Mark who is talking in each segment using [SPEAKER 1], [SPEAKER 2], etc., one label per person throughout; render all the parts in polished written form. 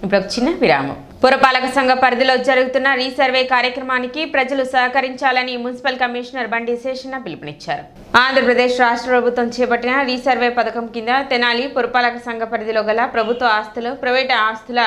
[SPEAKER 1] ఇప్పుడు ఒక చిన్న విరామం. పురపాలక సంఘ పరిధిలో జరుగుతున్న రీసర్వే కార్యక్రమానికి ప్రజలు సహకరించాలని మున్సిపల్ కమిషనర్ బండి శేషన్న పిలుపునిచ్చారు. ఆంధ్రప్రదేశ్ రాష్ట్ర ప్రభుత్వం చేపట్టిన రీసర్వే పథకం కింద తెనాలి పురపాలక సంఘ పరిధిలో గల ప్రభుత్వ ఆస్తులు, ప్రైవేటు ఆస్తుల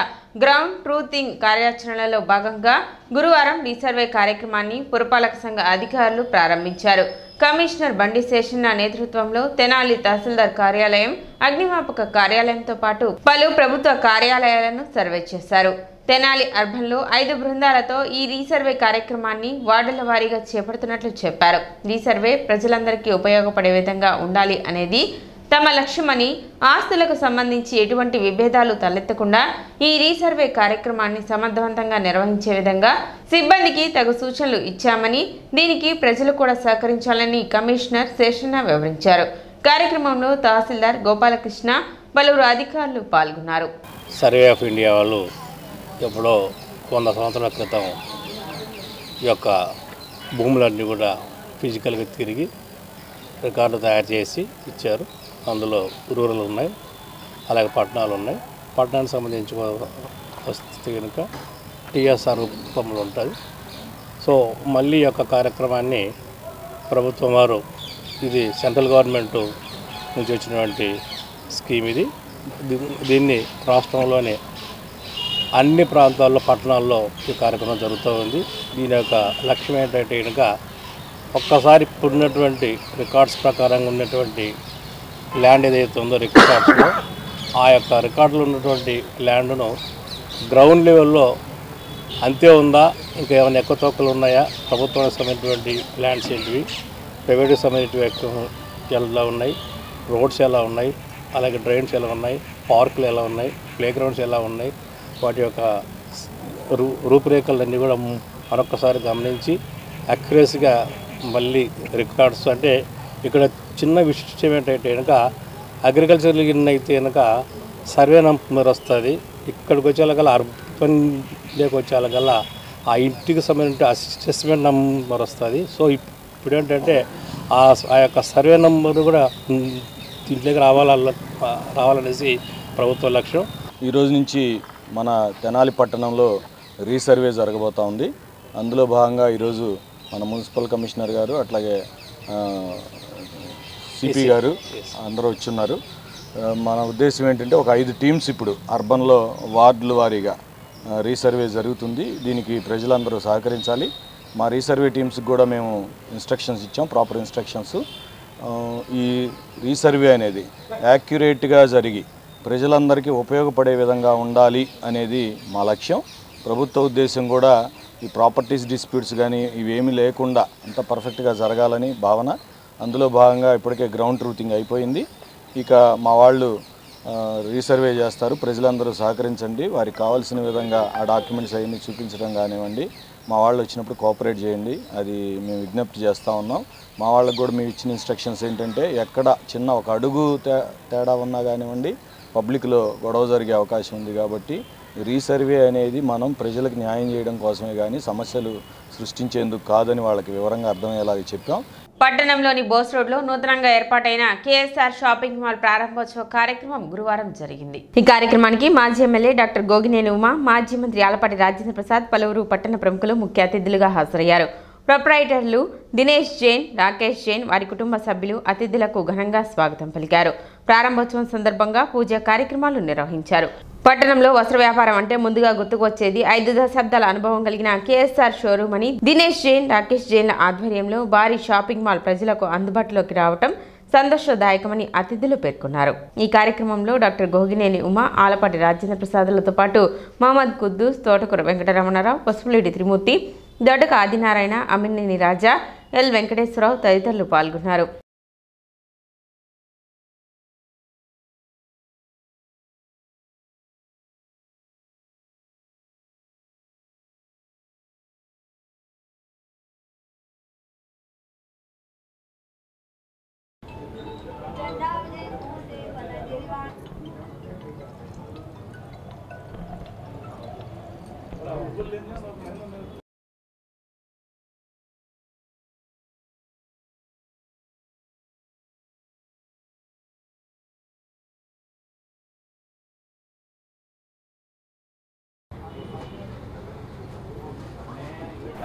[SPEAKER 1] గ్రౌండ్ ట్రూతింగ్ కార్యాచరణలో భాగంగా గురువారం రీసర్వే కార్యక్రమాన్ని పురపాలక సంఘ అధికారులు ప్రారంభించారు. కమిషనర్ బండి శేషన్న నేతృత్వంలో తెనాలి తహసీల్దార్ కార్యాలయం, అగ్నిమాపక కార్యాలయంతో పాటు పలు ప్రభుత్వ కార్యాలయాలను సర్వే చేశారు. తెనాలి అర్బన్లో 5 బృందాలతో ఈ రీసర్వే కార్యక్రమాన్ని వార్డుల వారీగా చేపడుతున్నట్లు చెప్పారు. రీసర్వే ప్రజలందరికీ ఉపయోగపడే విధంగా ఉండాలి అనేది తమ లక్ష్యమని, ఆస్తులకు సంబంధించి ఎటువంటి విభేదాలు తలెత్తకుండా ఈ రీసర్వే కార్యక్రమాన్ని సమర్థవంతంగా నిర్వహించే విధంగా సిబ్బందికి తగు సూచనలు ఇచ్చామని, దీనికి ప్రజలు కూడా సహకరించాలని కమిషనర్ శేషన్న వివరించారు. కార్యక్రమంలో తహసీల్దార్ గోపాలకృష్ణ, పలువురు అధికారులు పాల్గొన్నారు.
[SPEAKER 2] సర్వే ఆఫ్ ఇండియా వాళ్ళు ఎప్పుడో 100 సంవత్సరాల క్రితం ఈ యొక్క భూములన్నీ కూడా ఫిజికల్గా తిరిగి రికార్డు తయారు చేసి ఇచ్చారు. అందులో రూరల్ ఉన్నాయి, అలాగే పట్టణాలు ఉన్నాయి. పట్టణానికి సంబంధించి వస్తే కనుక టీఎస్ఆర్ రూపంలో ఉంటుంది. సో మళ్ళీ ఈ యొక్క కార్యక్రమాన్ని ప్రభుత్వం వారు, ఇది సెంట్రల్ గవర్నమెంట్ నుంచి వచ్చినటువంటి స్కీమ్, దీన్ని రాష్ట్రంలోని అన్ని ప్రాంతాల్లో, పట్టణాల్లో ఈ కార్యక్రమం జరుగుతూ ఉంది. దీని యొక్క లక్ష్యం ఏంటంటే కనుక ఒక్కసారి ఇప్పుడున్నటువంటి రికార్డ్స్ ప్రకారంగా ఉన్నటువంటి ల్యాండ్ ఏదైతే ఉందో రికార్డ్స్లో, ఆ యొక్క రికార్డులో ఉన్నటువంటి ల్యాండ్ను గ్రౌండ్ లెవెల్లో అంతే ఉందా, ఇంకా ఏమైనా ఎక్కువ తక్కువలు ఉన్నాయా, ప్రభుత్వానికి సంబంధించినటువంటి ల్యాండ్స్ ఏంటివి, ప్రైవేట్కి సంబంధించినవి ఎలా ఉన్నాయి, రోడ్స్ ఎలా ఉన్నాయి, అలాగే డ్రైన్స్ ఎలా ఉన్నాయి, పార్కులు ఎలా ఉన్నాయి, ప్లే గ్రౌండ్స్ ఎలా ఉన్నాయి, వాటి యొక్క రూపురేఖలన్నీ కూడా మరొకసారి గమనించి అక్యురసీగా మళ్ళీ రికార్డ్స్, అంటే ఇక్కడ చిన్న విషయం ఏంటంటే కనుక అగ్రికల్చర్ అయితే కనుక సర్వే నంబర్ వస్తుంది. ఇక్కడికి వచ్చేలాగల్లా అర్బన్లోకి వచ్చేలాగల్లా ఆ ఇంటికి సంబంధించిన అసెస్మెంట్ నంబర్ వస్తుంది. సో ఇప్పుడు ఏంటంటే ఆ యొక్క సర్వే నంబర్ కూడా దీంట్లోకి రావాలనేసి ప్రభుత్వ లక్ష్యం.
[SPEAKER 3] ఈరోజు నుంచి మన తెనాలి పట్టణంలో రీసర్వే జరగబోతూ ఉంది. అందులో భాగంగా ఈరోజు మన మున్సిపల్ కమిషనర్ గారు, అట్లాగే సిపి గారు అందరూ వచ్చున్నారు. మన ఉద్దేశం ఏంటంటే ఒక 5 టీమ్స్ ఇప్పుడు అర్బన్లో వార్డుల వారీగా రీసర్వే జరుగుతుంది. దీనికి ప్రజలందరూ సహకరించాలి. మా రీసర్వే టీమ్స్కి కూడా మేము ఇన్స్ట్రక్షన్స్ ఇచ్చాం, ప్రాపర్ ఇన్స్ట్రక్షన్స్. ఈ రీసర్వే అనేది యాక్యురేట్గా జరిగి ప్రజలందరికీ ఉపయోగపడే విధంగా ఉండాలి అనేది మా లక్ష్యం. ప్రభుత్వ ఉద్దేశం కూడా ఈ ప్రాపర్టీస్ డిస్ప్యూట్స్ కానీ ఇవేమీ లేకుండా అంత పర్ఫెక్ట్గా జరగాలని భావన. అందులో భాగంగా ఇప్పటికే గ్రౌండ్ ట్రూతింగ్ అయిపోయింది. ఇక మా వాళ్ళు రీసర్వే చేస్తారు. ప్రజలందరూ సహకరించండి. వారికి కావాల్సిన విధంగా ఆ డాక్యుమెంట్స్ అవన్నీ చూపించడం కానివ్వండి, మా వాళ్ళు వచ్చినప్పుడు కోఆపరేట్ చేయండి, అది మేము విజ్ఞప్తి చేస్తూ ఉన్నాం. మా వాళ్ళకు కూడా మేము ఇచ్చిన ఇన్స్ట్రక్షన్స్ ఏంటంటే ఎక్కడ చిన్న ఒక అడుగు తేడా ఉన్నా కానివ్వండి పబ్లిక్లో గొడవ జరిగే అవకాశం ఉంది. కాబట్టి రీసర్వే అనేది మనం ప్రజలకు న్యాయం చేయడం కోసమే కానీ సమస్యలు సృష్టించేందుకు కాదని వాళ్ళకి వివరంగా అర్థమయ్యేలాగా చెప్పాం.
[SPEAKER 1] పట్టణంలోని బోస్ రోడ్లో నూతనంగా ఏర్పాటైన కేఎస్ఆర్ షాపింగ్ మాల్ ప్రారంభోత్సవ కార్యక్రమం గురువారం జరిగింది. ఈ కార్యక్రమానికి మాజీ ఎమ్మెల్యే డాక్టర్ గోగినేని ఉమా, మాజీ మంత్రి ఆలపాటి రాజేంద్ర ప్రసాద్, పలువురు పట్టణ ప్రముఖులు ముఖ్య అతిథులుగా హాజరయ్యారు. ప్రొప్రైటర్లు దినేష్ జైన్, రాకేష్ జైన్, వారి కుటుంబ సభ్యులు అతిథులకు ఘనంగా స్వాగతం పలికారు. ప్రారంభోత్సవం సందర్భంగా పూజా కార్యక్రమాలు నిర్వహించారు. పట్టణంలో వస్త్ర వ్యాపారం అంటే ముందుగా గుర్తుకు వచ్చేది 5 దశాబ్దాల అనుభవం కలిగిన కేఎస్ఆర్ షోరూమ్ అని దినేష్ జైన్, రాకేష్ జైన్ల ఆధ్వర్యంలో భారీ షాపింగ్ మాల్ ప్రజలకు అందుబాటులోకి రావటం సంతోషదాయకమని అతిథులు పేర్కొన్నారు. ఈ కార్యక్రమంలో డాక్టర్ గోగినేని ఉమా, ఆలపాటి రాజేంద్ర ప్రసాదులతో పాటు మహమ్మద్ కుద్దూస్, తోటకూర వెంకటరమణారావు, పసుపులేటి త్రిమూర్తి, దొడ్డక ఆదినారాయణ, అమినేని రాజా, ఎల్ వెంకటేశ్వరరావు తదితరులు పాల్గొన్నారు.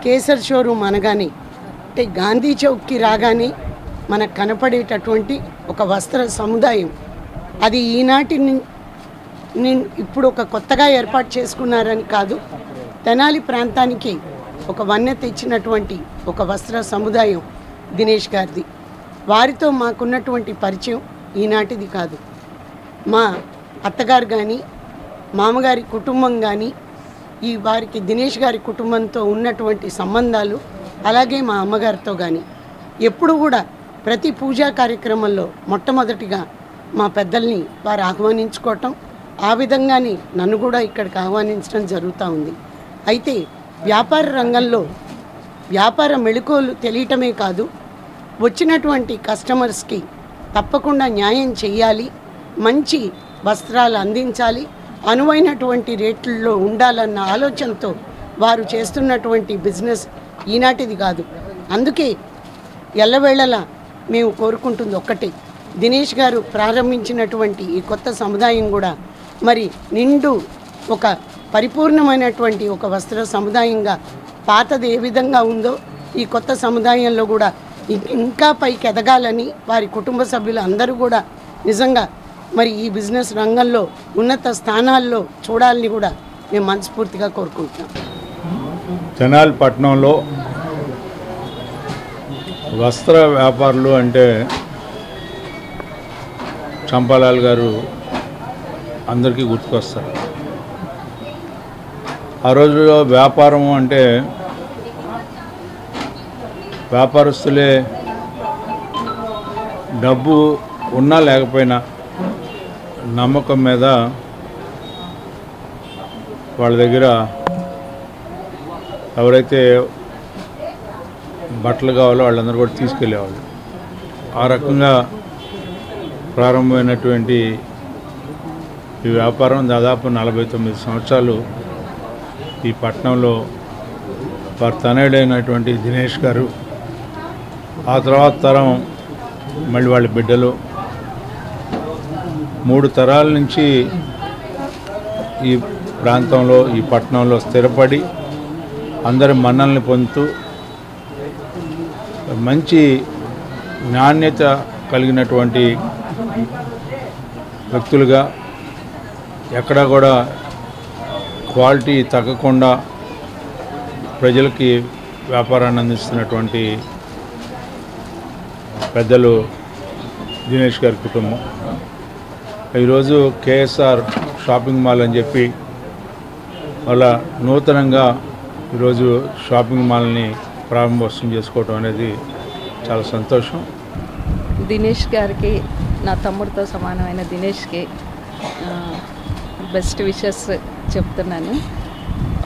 [SPEAKER 4] కేసర్ షోరూమ్ అనగానే అంటే గాంధీ చౌక్కి రాగానే మనకు కనపడేటటువంటి ఒక వస్త్ర సముదాయం, అది ఈనాటి ఇప్పుడు ఒక కొత్తగా ఏర్పాటు చేసుకున్నారని కాదు, తెనాలి ప్రాంతానికి ఒక వన్నె తెచ్చినటువంటి ఒక వస్త్ర సముదాయం దినేష్ గారిది. వారితో మాకున్నటువంటి పరిచయం ఈనాటిది కాదు. మా అత్తగారు కానీ మామగారి కుటుంబం కానీ వారికి దినేష్ గారి కుటుంబంతో ఉన్నటువంటి సంబంధాలు, అలాగే మా అమ్మగారితో కానీ ఎప్పుడు కూడా ప్రతి పూజా కార్యక్రమంలో మొట్టమొదటిగా మా పెద్దల్ని వారు ఆహ్వానించుకోవటం, ఆ విధంగానే నన్ను కూడా ఇక్కడికి ఆహ్వానించడం జరుగుతూ ఉంది. అయితే వ్యాపార రంగంలో వ్యాపార మెళుకువలు తెలియటమే కాదు, వచ్చినటువంటి కస్టమర్స్కి తప్పకుండా న్యాయం చేయాలి, మంచి వస్త్రాలు అందించాలి, అనువైనటువంటి రేట్లలో ఉండాలన్న ఆలోచనతో వారు చేస్తున్నటువంటి బిజినెస్ ఈనాటిది కాదు. అందుకే ఎల్లవేళలా మేము కోరుకుంటుంది ఒక్కటే, దినేష్ గారు ప్రారంభించినటువంటి ఈ కొత్త సముదాయం కూడా మరి నిండు ఒక పరిపూర్ణమైనటువంటి ఒక వస్త్ర సముదాయంగా పాతది ఏ విధంగా ఉందో ఈ కొత్త సముదాయంలో కూడా ఇంకా పైకి ఎదగాలని వారి కుటుంబ సభ్యులు అందరూ కూడా నిజంగా మరి ఈ బిజినెస్ రంగంలో ఉన్నత స్థానాల్లో చూడాలని కూడా మేము మనస్ఫూర్తిగా కోరుకుంటున్నాం.
[SPEAKER 5] తెనాలి పట్టణంలో వస్త్ర వ్యాపారులు అంటే చంపాలాల్ గారు అందరికీ గుర్తుకొస్తారు. ఆ రోజుల్లో వ్యాపారం అంటే వ్యాపారస్తులే డబ్బు ఉన్నా లేకపోయినా నమ్మకం మీద వాళ్ళ దగ్గర ఎవరైతే బట్టలు కావాలో వాళ్ళందరూ కూడా తీసుకెళ్ళేవాళ్ళు. ఆ రకంగా ప్రారంభమైనటువంటి ఈ వ్యాపారం దాదాపు 49 సంవత్సరాలు ఈ పట్టణంలో వారి తనయుడైనటువంటి దినేష్ గారు, ఆ తర్వాత తరం మళ్ళీ వాళ్ళ బిడ్డలు, 3 తరాల నుంచి ఈ ప్రాంతంలో ఈ పట్టణంలో స్థిరపడి అందరి మన్నల్ని పొందుతూ మంచి నాణ్యత కలిగినటువంటి వ్యక్తులుగా ఎక్కడా కూడా క్వాలిటీ తగ్గకుండా ప్రజలకి వ్యాపారాన్ని అందిస్తున్నటువంటి పెద్దలు దినేష్ గారి కుటుంబం. ఈరోజు కేఎస్ఆర్ షాపింగ్ మాల్ అని చెప్పి వాళ్ళ నూతనంగా ఈరోజు షాపింగ్ మాల్ని ప్రారంభోత్సవం చేసుకోవడం అనేది చాలా సంతోషం.
[SPEAKER 6] దినేష్ గారికి, నా తమ్ముడితో సమానమైన దినేష్కి బెస్ట్ విషెస్ చెప్తున్నాను.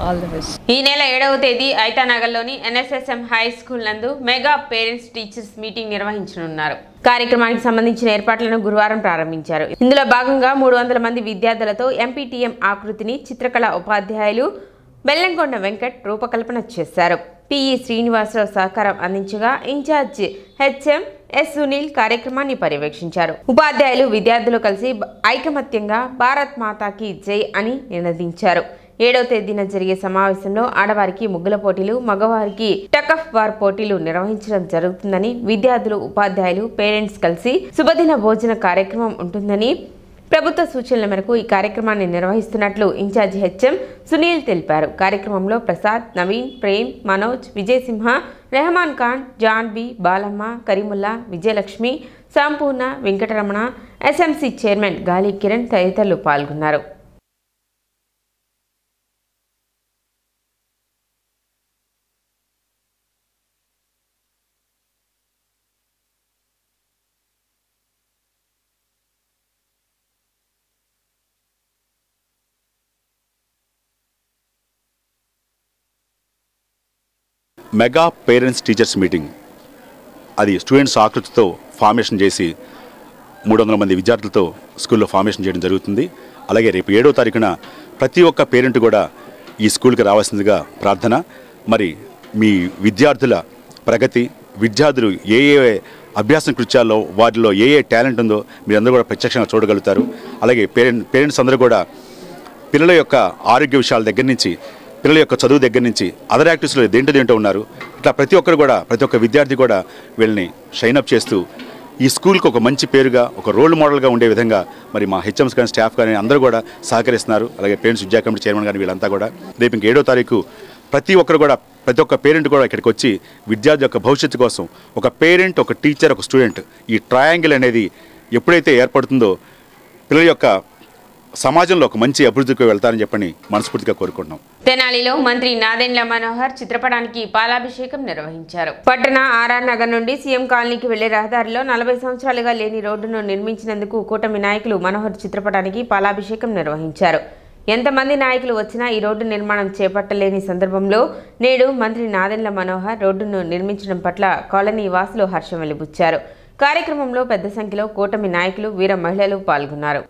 [SPEAKER 6] All the best.
[SPEAKER 1] ఈ నెల 7వ తేదీ ఐతానగర్లోని NSSM హై స్కూల్ నందు మెగా పేరెంట్స్ టీచర్స్ మీటింగ్ నిర్వహించనున్నారు. కార్యక్రమానికి సంబంధించిన ఏర్పాట్లను గురువారం ప్రారంభించారు. ఇందులో భాగంగా 300 మంది విద్యార్థులతో MPTM ఆకృతిని చిత్రకళ ఉపాధ్యాయులు బెల్లంకొండ వెంకట్ రూపకల్పన చేశారు. PE శ్రీనివాసరావు సహకారం అందించగా ఇన్ఛార్జ్ HM S సునీల్ కార్యక్రమాన్ని పర్యవేక్షించారు. ఉపాధ్యాయులు విద్యార్థులు కలిసి ఐకమత్యంగా భారత్ మాతాకి జై అని నినదించారు. 7వ తేదీన జరిగే సమావేశంలో ఆడవారికి ముగ్గుల పోటీలు, మగవారికి టక్ ఆఫ్ వార్ పోటీలు నిర్వహించడం జరుగుతుందని, విద్యార్థులు, ఉపాధ్యాయులు, పేరెంట్స్ కలిసి శుభదిన భోజన కార్యక్రమం ఉంటుందని, ప్రభుత్వ సూచనల మేరకు ఈ కార్యక్రమాన్ని నిర్వహిస్తున్నట్లు ఇన్ఛార్జి HM సునీల్ తెలిపారు. కార్యక్రమంలో ప్రసాద్, నవీన్, ప్రేమ్, మనోజ్, విజయ్ సింహ, రెహమాన్ ఖాన్, జాన్బీ, బాలమ్మ, కరీముల్లా, విజయలక్ష్మి, సంపూర్ణ, వెంకటరమణ, SMC చైర్మన్ గాలి కిరణ్ తదితరులు పాల్గొన్నారు.
[SPEAKER 7] మెగా పేరెంట్స్ టీచర్స్ మీటింగ్, అది స్టూడెంట్స్ ఆకృతితో ఫార్మేషన్ చేసి 300 మంది విద్యార్థులతో స్కూల్లో ఫార్మేషన్ చేయడం జరుగుతుంది. అలాగే రేపు 7వ తారీఖున ప్రతి ఒక్క పేరెంట్ కూడా ఈ స్కూల్కి రావాల్సిందిగా ప్రార్థన. మరి మీ విద్యార్థుల ప్రగతి, విద్యార్థులు ఏ అభ్యాసం కృత్యాల్లో వాటిలో ఏ టాలెంట్ ఉందో మీరందరూ కూడా ప్రత్యక్షంగా చూడగలుగుతారు. అలాగే పేరెంట్స్ అందరూ కూడా పిల్లల యొక్క ఆరోగ్య విషయాల దగ్గర నుంచి పిల్లల యొక్క చదువు దగ్గర నుంచి అదర్ యాక్టివిటీస్లో దేంటో ఉన్నారు. ఇట్లా ప్రతి ఒక్క విద్యార్థి కూడా వీళ్ళని షైనప్ చేస్తూ ఈ స్కూల్కి ఒక మంచి పేరుగా ఒక రోల్ మోడల్గా ఉండే విధంగా మరి మా హెచ్ఎంస్ కానీ స్టాఫ్ కానీ అందరూ కూడా సహకరిస్తున్నారు. అలాగే పేరెంట్స్ విద్యా కమిటీ చైర్మన్ కానీ వీళ్ళంతా కూడా రేపు ఇంక 7వ తారీఖు ప్రతి ఒక్క పేరెంట్ కూడా ఇక్కడికి వచ్చి విద్యార్థి యొక్క భవిష్యత్తు కోసం ఒక పేరెంట్, ఒక టీచర్, ఒక స్టూడెంట్ ఈ ట్రయాంగిల్ అనేది ఎప్పుడైతే ఏర్పడుతుందో పిల్లల యొక్క సమాజంలో ఒక మంచి అభివృద్ధికి వెళ్తారని చెప్పని మనస్ఫూర్తిగా కోరుకుంటున్నాం.
[SPEAKER 1] తెనాలిలో మంత్రి నాదెండ్ల మనోహర్ చిత్రపటానికి పాలాభిషేకం నిర్వహించారు. పట్టణ ఆర్ఆర్ నగర్ నుండి సీఎం కాలనీకి వెళ్లే రహదారిలో 40 సంవత్సరాలుగా లేని రోడ్డును నిర్మించినందుకు కూటమి నాయకులు మనోహర్ చిత్రపటానికి పాలాభిషేకం నిర్వహించారు. ఎంతమంది నాయకులు వచ్చినా ఈ రోడ్డు నిర్మాణం చేపట్టలేని సందర్భంలో నేడు మంత్రి నాదెండ్ల మనోహర్ రోడ్డును నిర్మించడం పట్ల కాలనీ వాసులు హర్షం వెలిబుచ్చారు. కార్యక్రమంలో పెద్ద సంఖ్యలో కూటమి నాయకులు, వీర మహిళలు పాల్గొన్నారు.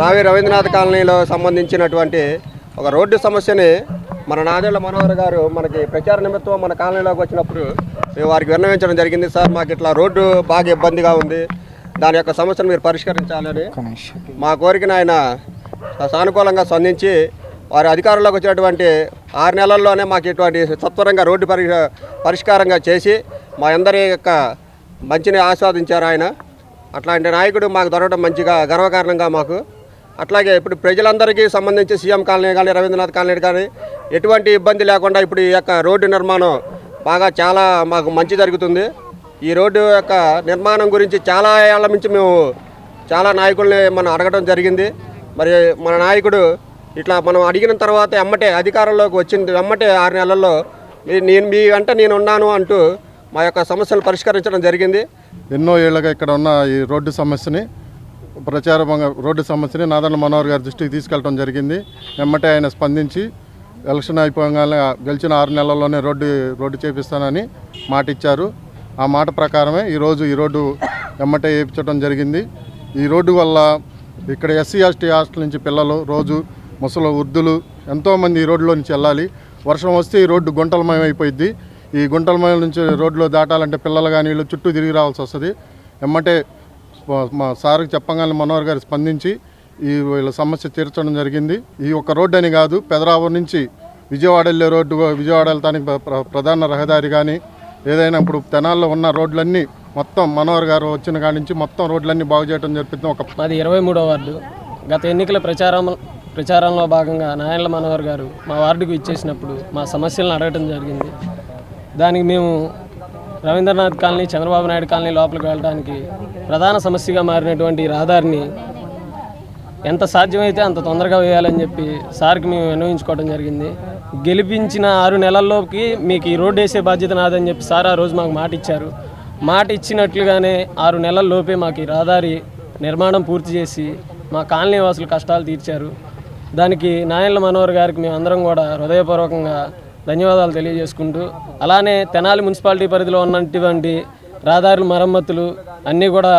[SPEAKER 8] రావి రవీంద్రనాథ్ కాలనీలో సంబంధించినటువంటి ఒక రోడ్డు సమస్యని మన నాదెండ్ల మనోహర్ గారు మనకి ప్రచార నిమిత్తం మన కాలనీలోకి వచ్చినప్పుడు మేము వారికి విన్నవించడం జరిగింది. సార్, మాకు ఇట్లా రోడ్డు బాగా ఇబ్బందిగా ఉంది, దాని యొక్క సమస్యను మీరు పరిష్కరించాలని మా కోరికను ఆయన సానుకూలంగా స్పందించి వారి అధికారంలోకి వచ్చినటువంటి 6 నెలల్లోనే మాకు ఇటువంటి సత్వరంగా రోడ్డు పరిష్కారంగా చేసి మా అందరి యొక్క మంచిని ఆస్వాదించారు ఆయన. అట్లాంటి నాయకుడు మాకు దొరకడం మంచిగా గర్వకారణంగా మాకు. అట్లాగే ఇప్పుడు ప్రజలందరికీ సంబంధించి సీఎం కాలనీ కానీ రవీంద్రనాథ్ కాలనీ కానీ ఎటువంటి ఇబ్బంది లేకుండా ఇప్పుడు ఈ యొక్క రోడ్డు నిర్మాణం బాగా చాలా మాకు మంచి జరుగుతుంది. ఈ రోడ్డు యొక్క నిర్మాణం గురించి చాలా ఏళ్ల నుంచి మేము చాలా నాయకుల్ని మనం అడగడం జరిగింది. మరి మన నాయకుడు ఇట్లా మనం అడిగిన తర్వాత ఎమ్మటే అధికారంలోకి వచ్చింది, ఎమ్మటే 6 నెలల్లో నేను మీ వెంట నేను ఉన్నాను అంటూ మా యొక్క సమస్యలు పరిష్కరించడం జరిగింది.
[SPEAKER 9] ఎన్నో ఏళ్ళగా ఇక్కడ ఉన్న ఈ రోడ్డు సమస్యని రోడ్డు సమస్యని నాదెండ్ల మనోహర్ గారి దృష్టికి తీసుకెళ్ళడం జరిగింది. ఎమ్మటే ఆయన స్పందించి ఎలక్షన్ అయిపోగానే గెలిచిన 6 నెలల్లోనే రోడ్డు చేపిస్తానని మాట ఇచ్చారు. ఆ మాట ప్రకారమే ఈరోజు ఈ రోడ్డు ఎమ్మటే వేయించడం జరిగింది. ఈ రోడ్డు వల్ల ఇక్కడ ఎస్సీ ఎస్టీ హాస్టల్ నుంచి పిల్లలు రోజు ముసలు వృద్ధులు ఎంతోమంది ఈ రోడ్డులో నుంచి వెళ్ళాలి. వర్షం వస్తే ఈ రోడ్డు గుంటలమయం అయిపోయింది. ఈ గుంటలమయం నుంచి రోడ్లో దాటాలంటే పిల్లలు కానీ వీళ్ళు చుట్టూ తిరిగి రావాల్సి వస్తుంది. ఎమ్మటే మా సార్కి చెప్పగానే మనోహర్ గారు స్పందించి వీళ్ళ సమస్య తీర్చడం జరిగింది. ఈ ఒక్క రోడ్డు అని కాదు, పెదరావూరు నుంచి విజయవాడ వెళ్ళే రోడ్డు, విజయవాడ వెళ్తానికి ప్రధాన రహదారి కానీ ఏదైనా ఇప్పుడు తెనాల్లో ఉన్న రోడ్లన్నీ మొత్తం మనోహర్ గారు వచ్చిన కాడి నుంచి మొత్తం రోడ్లన్నీ బాగు చేయడం జరుగుతుంది.
[SPEAKER 10] మాది 23వ వార్డు. గత ఎన్నికల ప్రచారంలో భాగంగా నాదెండ్ల మనోహర్ గారు మా వార్డుకు ఇచ్చేసినప్పుడు మా సమస్యలను అడగటం జరిగింది. దానికి మేము రవీంద్రనాథ్ కాలనీ, చంద్రబాబు నాయుడు కాలనీ లోపలికి వెళ్ళడానికి ప్రధాన సమస్యగా మారినటువంటి రహదారిని ఎంత సాధ్యమైతే అంత తొందరగా వేయాలని చెప్పి సార్కి మేము విన్నవించుకోవడం జరిగింది. గెలిపించిన 6 నెలల్లోకి మీకు ఈ రోడ్డు వేసే బాధ్యత నాదని చెప్పి సార్ ఆ రోజు మాకు మాట ఇచ్చారు. మాట ఇచ్చినట్లుగానే 6 నెలల్లోపే మాకు ఈ రహదారి నిర్మాణం పూర్తి చేసి మా కాలనీ వాసుల కష్టాలు తీర్చారు. దానికి నాదెండ్ల మనోహర్ గారికి మేము అందరం కూడా హృదయపూర్వకంగా ధన్యవాదాలు తెలియజేసుకుంటూ, అలానే తెనాలి మున్సిపాలిటీ పరిధిలో ఉన్నటువంటి రహదారుల మరమ్మతులు అన్నీ కూడా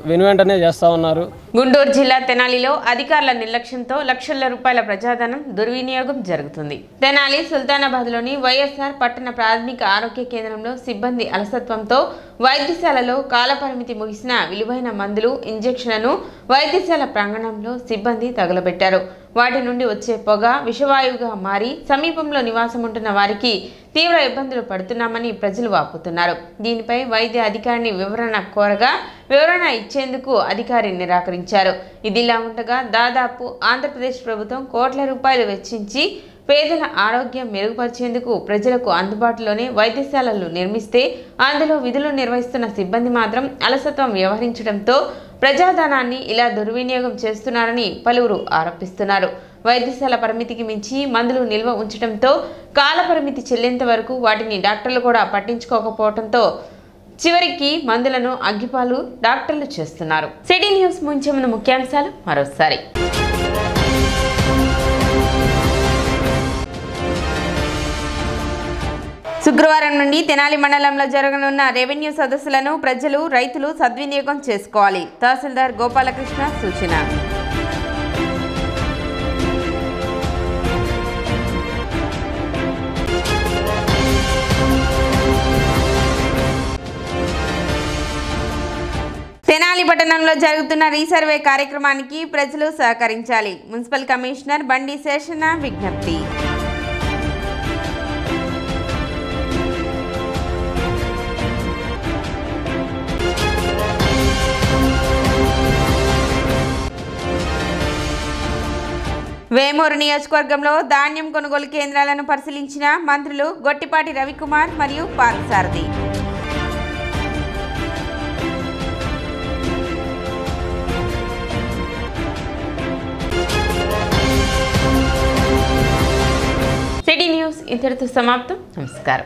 [SPEAKER 10] వెనువెంటనే చేస్తూ ఉన్నారు.
[SPEAKER 1] గుంటూరు జిల్లా తెనాలిలో అధికారుల నిర్లక్ష్యంతో లక్షల రూపాయల ప్రజాధనం దుర్వినియోగం జరుగుతుంది. తెనాలి సుల్తానాబాద్లోని వైఎస్ఆర్ పట్టణ ప్రాథమిక ఆరోగ్య కేంద్రంలో సిబ్బంది అలసత్వంతో వైద్యశాలలో కాలపరిమితి ముగిసిన విలువైన మందులు, ఇంజెక్షన్లను వైద్యశాల ప్రాంగణంలో సిబ్బంది తగలబెట్టారు. వాటి నుండి వచ్చే పొగ విషవాయువుగా మారి సమీపంలో నివాసం ఉంటున్న వారికి తీవ్ర ఇబ్బందులు పడుతున్నామని ప్రజలు వాపోతున్నారు. దీనిపై వైద్య అధికారిని వివరణ కోరగా వివరణ ఇచ్చేందుకు అధికారి నిరాకరించారు. ఇదిలా ఉండగా దాదాపు ఆంధ్రప్రదేశ్ ప్రభుత్వం కోట్ల రూపాయలు వెచ్చించి పేదల ఆరోగ్యం మెరుగుపరిచేందుకు ప్రజలకు అందుబాటులోనే వైద్యశాలలు నిర్మిస్తే అందులో విధులు నిర్వహిస్తున్న సిబ్బంది మాత్రం అలసత్వం వ్యవహరించడంతో ప్రజాధనాన్ని ఇలా దుర్వినియోగం చేస్తున్నారని పలువురు ఆరోపిస్తున్నారు. వైద్యశాల పరిమితికి మించి మందులు నిల్వ ఉంచడంతో కాలపరిమితి చెల్లేంత వరకు వాటిని డాక్టర్లు కూడా పట్టించుకోకపోవడంతో చివరికి మందులను అగ్గిపాలు డాక్టర్లు చేస్తున్నారు. సిటీ న్యూస్ ముంచే ముందు ముఖ్యాంశాలు మరోసారి. శుక్రవారం నుండి తెనాలి మండలంలో జరగనున్న రెవెన్యూ సదస్సులను ప్రజలు, రైతులు సద్వినియోగం చేసుకోవాలి. తహసీల్దార్ గోపాలకృష్ణ సూచన. తెనాలి పట్టణంలో జరుగుతున్న రీసర్వే కార్యక్రమానికి ప్రజలు సహకరించాలి. మున్సిపల్ కమిషనర్ బండి శేషణ విజ్ఞప్తి. వేమూరు నియోజకవర్గంలో ధాన్యం కొనుగోలు కేంద్రాలను పరిశీలించిన మంత్రులు గొట్టిపాటి రవికుమార్ మరియు పార్థసారథి. సిటీ న్యూస్ ఇంతటితో సమాప్తం. నమస్కారం.